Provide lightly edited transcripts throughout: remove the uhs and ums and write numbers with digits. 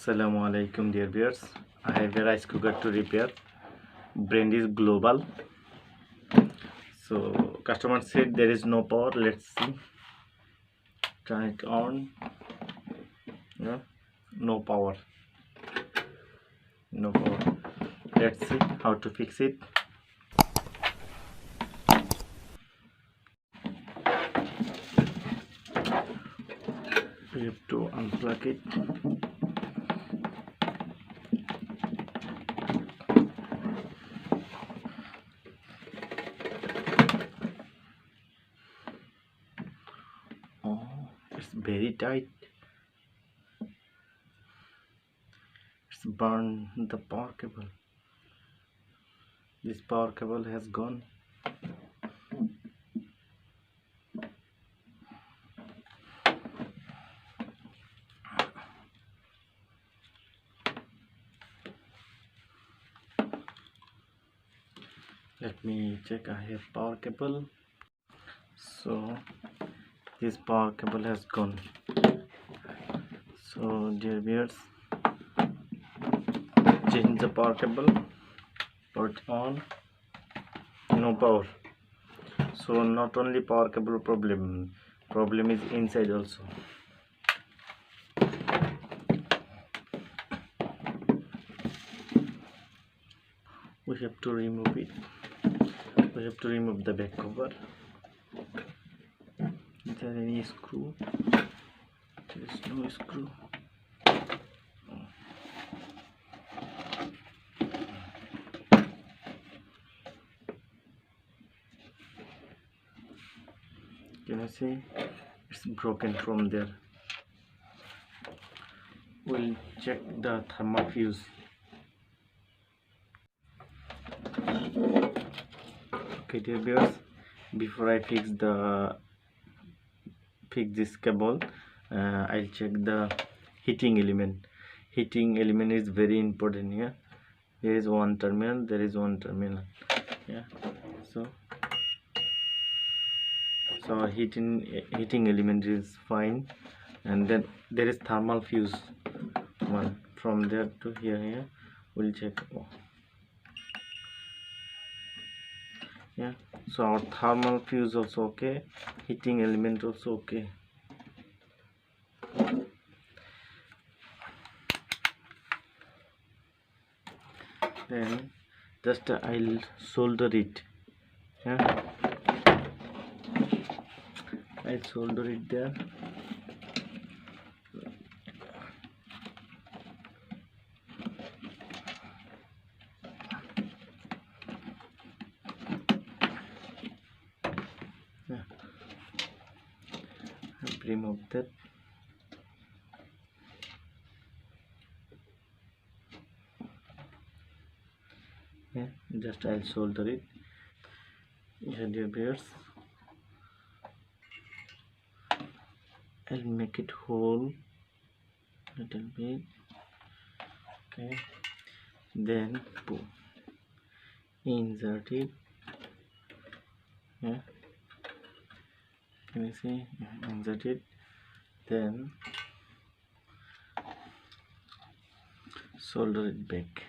Assalamu alaikum dear viewers. I have a rice cooker to repair. Brand is Global. So customer said there is no power. Let's see. Turn it on. Yeah, no power. No power. Let's see how to fix it. We have to unplug it. Oh, it's very tight. It's burned the power cable. This power cable has gone. Let me check. I have power cable. So this power cable has gone. So dear viewers, change the power cable. Put on. No power. So not only power cable problem is inside also. We have to remove it. We have to remove the back cover. Is there any screw? There is no screw. Can you see? It's broken from there. We'll check the thermal fuse. Okay dear viewers, before I fix this cable, I'll check the heating element. Heating element is very important here. There is one terminal, there is one terminal. Yeah, so our heating element is fine, and then there is thermal fuse one from there to here. We'll check. Yeah, so our thermal fuse also okay, heating element also okay. Then just I'll solder it. Yeah, I'll solder it there. Yeah, I'll remove that. Yeah, just I'll solder it. Yeah, dear viewers, I'll make it whole little bit. Okay, then insert it. Yeah, can you see? Yeah, insert it, then solder it back.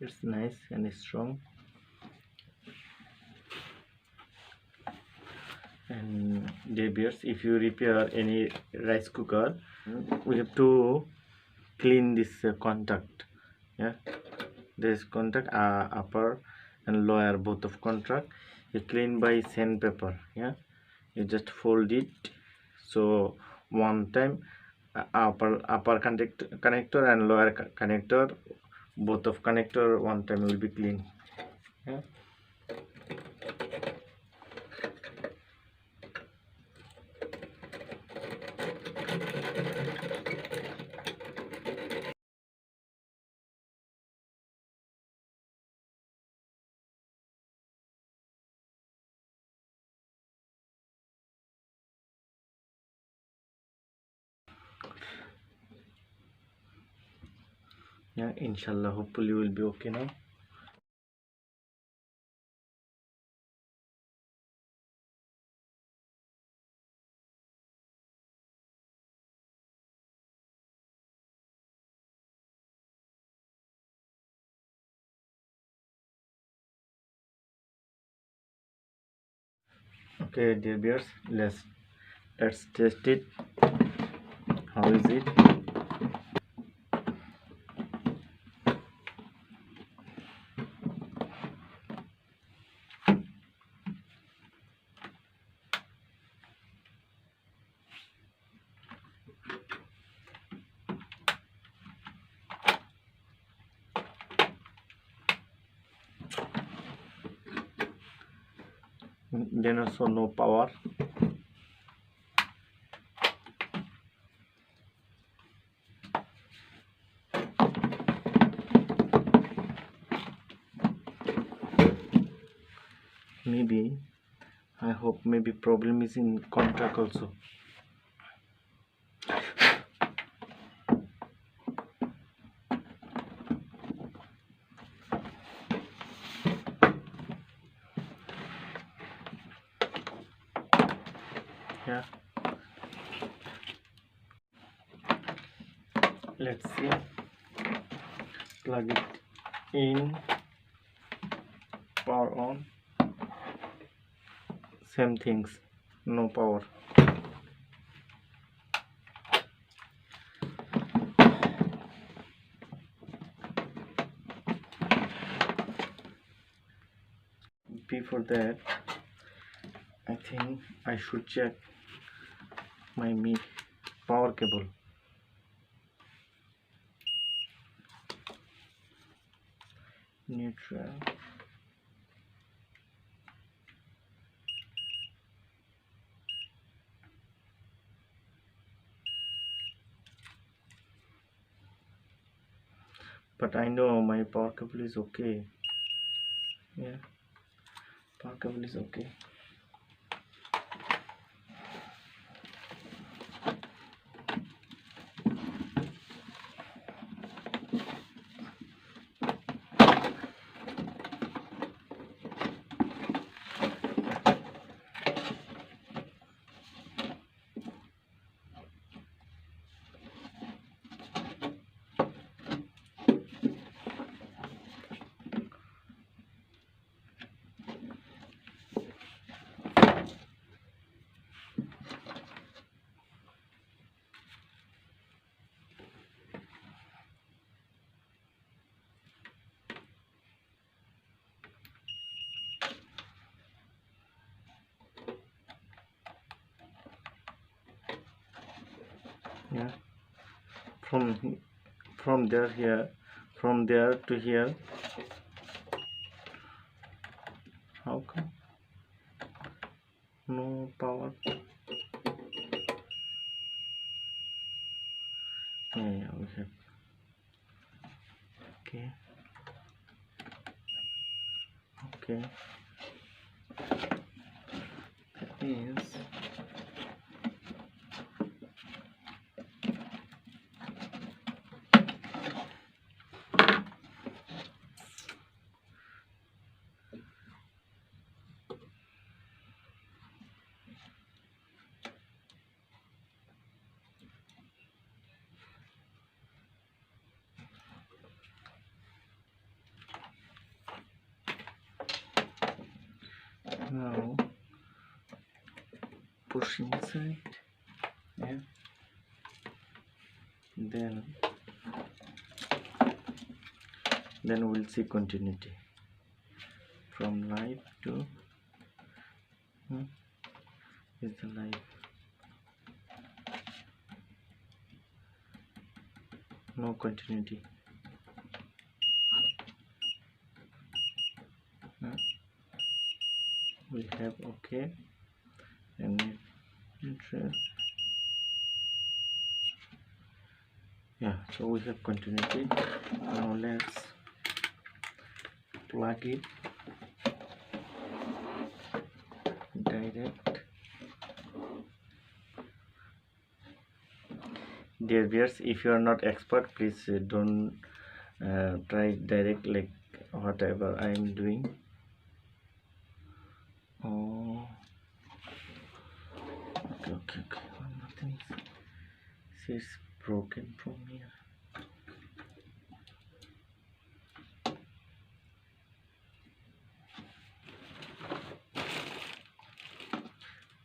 It's nice and strong. And dear viewers, if you repair any rice cooker, we have to clean this contact. Yeah, this contact, upper and lower both of contact, you clean by sandpaper. Yeah, you just fold it, so one time upper connector and lower connector, both of connector one time will be clean. Yeah, Yeah, inshallah, hopefully will be okay now. Okay, dear viewers, let's test it. How is it? Then also no power. Maybe, I hope maybe problem is in contract also. Yeah, let's see. Plug it in, power on, same things, no power. Before that, I think I should check my power cable. Neutral. But I know my power cable is okay. Yeah, power cable is okay. Yeah, from there here, from there to here. How come no power? Yeah, we have. Okay, okay. That means now push inside. Yeah, then we'll see continuity from live to is the live. No continuity. We have okay and neutral. Yeah, so we have continuity. Now let's plug it direct. Dear viewers, if you are not expert, please don't try direct like whatever I am doing. Oh, okay. One more thing. It's broken from here.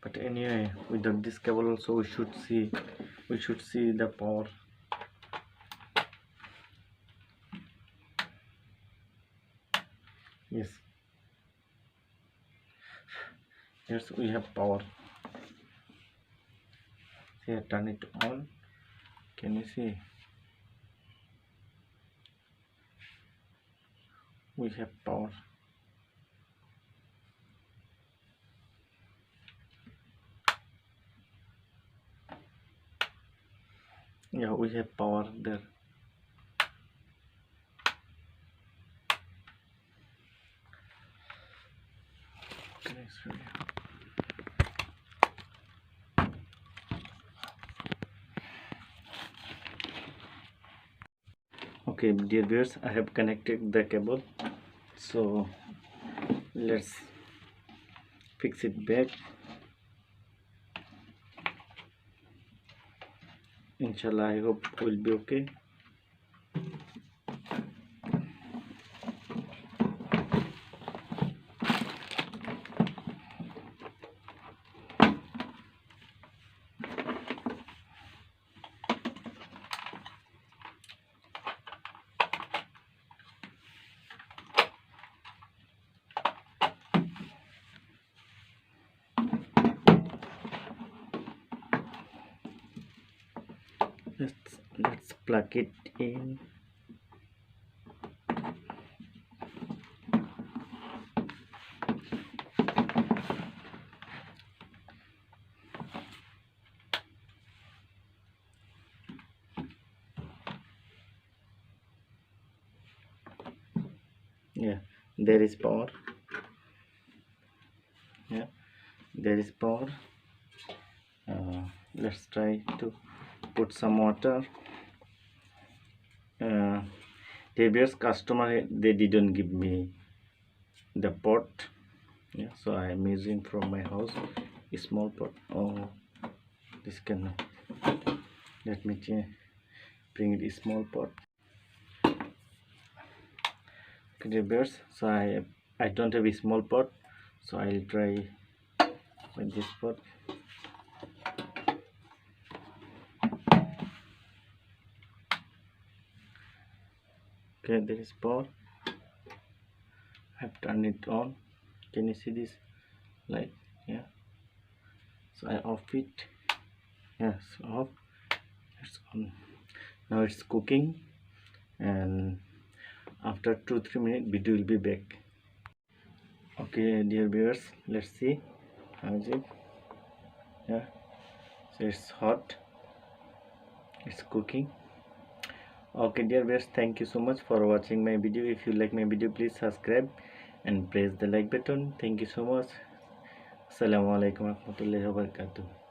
But anyway, without this cable also we should see the power. Yes, yes, we have power. Here, turn it on. Can you see? We have power. Yeah, we have power there. Okay, dear viewers, I have connected the cable, so let's fix it back. Inshallah, I hope will be okay. Let's plug it in. Yeah, there is power. Yeah, there is power. Let's try to put some water. Previous customer, they didn't give me the pot. Yeah, so I am using from my house a small pot. Oh, this can, let me bring it a small pot. Okay, bears, so I don't have a small pot, so I'll try with this pot. Okay, there is power. I've turned it on. Can you see this light? Yeah, so I off it. Yes, off. It's on. Now it's cooking, and after 2-3 minutes video will be back. Okay, dear viewers, let's see how is it. Yeah, so it's hot, it's cooking. Okay, dear viewers, thank you so much for watching my video. If you like my video, please subscribe and press the like button. Thank you so much. Assalamualaikum warahmatullahi wabarakatuh.